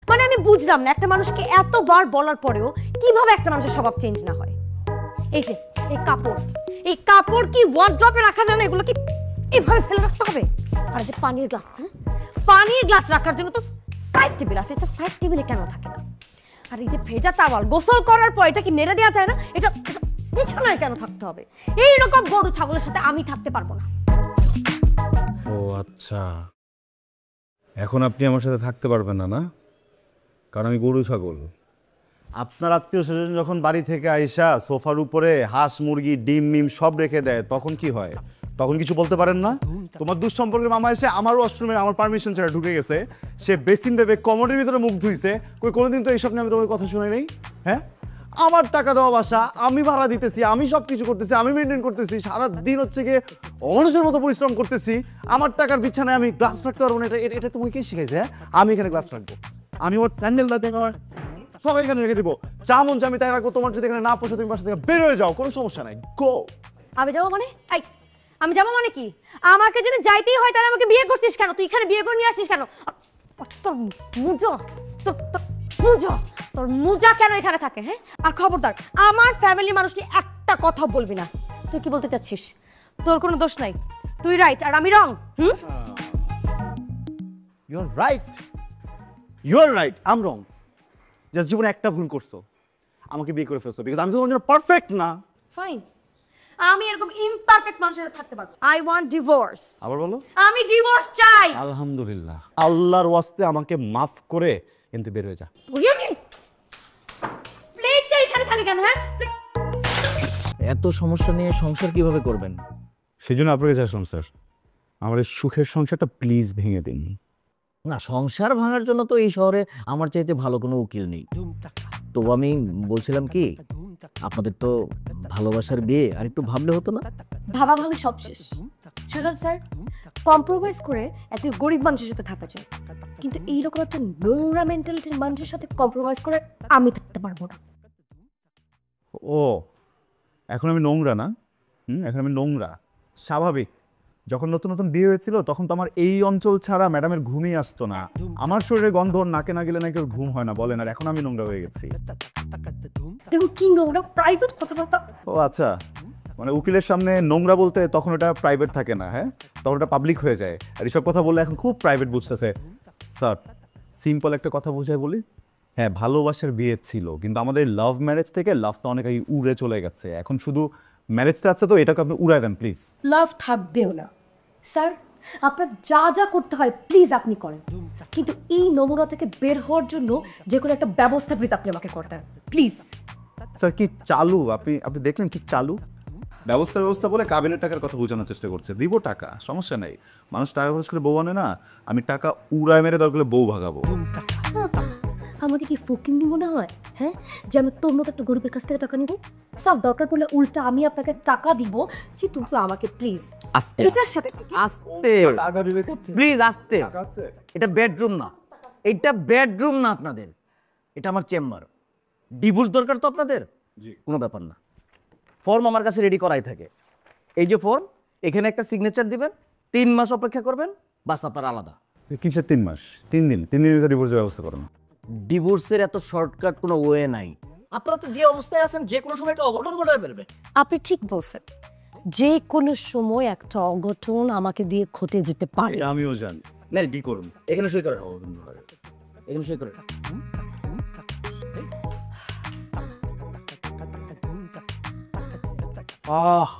মানে আমি বুঝলাম না একটা মানুষকে এতবার বলার পরেও কিভাবে একটা মানুষের স্বভাব চেঞ্জ না হয়। এই যে এই কাপড় কি ওয়ার্ড্রপে রাখা যায় না? এগুলো কি এভাবে ফেলে রাখতে হবে? আর যে পানির গ্লাস, হ্যাঁ, পানির গ্লাস রাখার জন্য তো সাইড টেবিল আছে, এটা সাইড টেবিলে কেন থাকে না? আর এই যে ভেজা টাওয়াল গোসল করার পর এটা কি নেড়ে দেওয়া যায় না? এটা বিছানায় কেন থাকতে হবে? এইরকম গরু ছাগলের সাথে আমি থাকতে পারবো না। ও আচ্ছা, এখন আপনি আমার সাথে থাকতে পারবেন না, না? কারণ আমি গরু ছাগল। আপনার আত্মীয় স্বজন যখন বাড়ি থেকে আইসা সোফার উপরে হাঁস মুরগি ডিম মিম সব রেখে দেয়, তখন কি হয়? তখন কিছু বলতে পারেন না? তোমার দুঃসম্পর্কের মামা এসে আমারও ওয়াশরুমে আমার পারমিশন ছাড়া ঢুকে গেছে, সে বেসিন ভেবে কমোডের ভিতরে মুখ ধুইছে, কোনোদিন তো এইসব নিয়ে আমি তোমাকে কথা শুনে নেই। হ্যাঁ, আমার টাকা দেওয়া বাসা, আমি ভাড়া দিতেছি, আমি সব কিছু করতেছি, আমি মেনটেন করতেছি, সারাদিন হচ্ছে গিয়ে মানুষের মতো পরিশ্রম করতেছি, আমার টাকার বিছানায় আমি গ্লাস রাখতে পারবো না। এটা তুমি কে শিখাইছে? হ্যাঁ, আমি এখানে গ্লাস রাখবো, আমি ওর স্যান্ডেলটা দেখো সব এখানে রেখে দিব, চা মন আমি তাই রাখবো। তোমার যদি এখানে না পোষে তুমি বাসা থেকে বের হয়ে যাও, কোনো সমস্যা নাই, গো। আমি যাবো মানে? আমি যাবো মানে কি? আমাকে যদি যাইতেই হয় তাহলে আমাকে বিয়ে করছিস কেন? তুই এখানে বিয়ে করে নিয়ে আসছিস কেন? তোর মুজা, তোর মুজা কেন এখানে থাকে? হ্যাঁ, আর খবরদার আমার ফ্যামিলির মানুষটি একটা কথা বলবি না। তুই কি বলতে চাচ্ছিস? তোর কোনো দোষ নাই, তুই রাইট আর আমি wrong. You're right, I am wrong. Just জীবনে একটা ভুল করছো, আমাকে বিয়ে করে ফেলছো, বিকজ আমি তো তোমার জন্য পারফেক্ট না। ফাইন, আমি এরকম ইমপারফেক্ট মানুষের সাথে থাকতে পারবো। I want divorce. আবার বলো। আমি ডিভোর্স চাই। আলহামদুলিল্লাহ, আল্লাহর ওয়াস্তে আমাকে মাফ করে কিন্তু বের হয়ে যা। প্লেটটা এখানে থাকে কেন? হ্যাঁ, এত সমস্যা নিয়ে সংসার কিভাবে করবেন? সেই জন্য আপনার কাছে আসলাম স্যার, আমার এই সুখের সংসারটা প্লিজ ভেঙে দিন। না, সংসার ভাঙার জন্য তো এই শহরে আমার চাইতে ভালো কোনো উকিল নেই। তো আমি বলছিলাম কি, আপনাদের তো ভালোবাসার বিয়ে, আর একটু ভাবলে হতো না? ভাবাভাবি সব শেষ। সুজন স্যার, কম্প্রোমাইজ করে এত গরিব মানুষের সাথে থাকা যায়, কিন্তু এইরকম একটা নোংরা মেন্টালিটির মানুষের সাথে কম্প্রোমাইজ করে আমি থাকতে পারবো না। ও, এখন আমি নোংরা না? এখন আমি নোংরা, স্বাভাবিক। যখন নতুন নতুন বিয়ে হয়েছিল তখন তো আমার এই অঞ্চল ছাড়া ম্যাডামের ঘুমই আসতো না, আমার শরীরে গন্ধ নাকে না গেলে নাকি ওর ঘুম হয় না বলেন, আর এখন আমি নোংরা হয়ে গেছি। দেখুন কি নোংরা প্রাইভেট কথাবার্তা। ও আচ্ছা, মানে উকিলের সামনে নোংরা বলতে তখন ওটা প্রাইভেট থাকে না, হ্যাঁ, তখন ওটা পাবলিক হয়ে যায়, আর এসব কথা বললে এখন খুব প্রাইভেট বুঝতেছে। স্যার, সিম্পল একটা কথা বুঝাই বলি, হ্যাঁ ভালোবাসার বিয়ে ছিল, কিন্তু আমাদের লাভ ম্যারেজ থেকে লাভটা অনেক আগে উড়ে চলে গেছে, এখন শুধু ম্যারেজটা আছে, তো এটাকে আপনি উড়ায় দেন প্লিজ। লাভ থাকবেও না স্যার, আপনার যা যা করতে হয় প্লিজ আপনি করেন, কিন্তু এই নমুনা থেকে বের হওয়ার জন্য যে কোনো একটা ব্যবস্থা প্লিজ আপনি আমাকে করতে দেন প্লিজ। স্যার কি চালু, আপনি দেখলেন কি চালু? ব্যবস্থা বলে কাবিনের টাকার কথা বোঝানোর চেষ্টা করছে, দিব টাকা, সমস্যা নেই, মানুষ টাকা খরচ করে বউ আনে না, আমি টাকা উড়ায় মেরে দরকার হলে বউ ভাগাবো। আমাকে কি ফকিন্নি মনে হয়? হ্যাঁ, যে আমি তোর মতো একটা গরিবের কাছ থেকে টাকা নিব? সব দরকার পড়লে উল্টা আমি আপনাকে টাকা দিব। তুমি তো আমাকে প্লিজ আস্তে এটার সাথে আস্তে প্লিজ, আস্তে। এটা বেডরুম না, এটা বেডরুম না আপনাদের, এটা আমার চেম্বার। ডিভোর্স দরকার তো আপনাদের? কোনো ব্যাপার না, ফর্ম আমার কাছে রেডি করাই থাকে। এই যে ফর্ম, এখানে একটা সিগনেচার দিবেন, 3 মাস অপেক্ষা করবেন, বাস আপনার আলাদা। কিসের 3 মাস? 3 দিন ভিতরে ডিভোর্সের ব্যবস্থা করেন। ডিভোর্সের এত শর্টকাট কোনো ওয়ে নাই। আপনারা তো যে অবস্থায় আছেন, যে কোনো সময় একটা অঘটন ঘটায় ফেলবে। আপনি ঠিক বলছেন, যে কোনো সময় একটা অঘটন আমাকে দিয়ে ঘটে যেতে পারে। আমিও জানি। না, কি করুন, এখানে সই করেন, এখানে সই করেন। আহ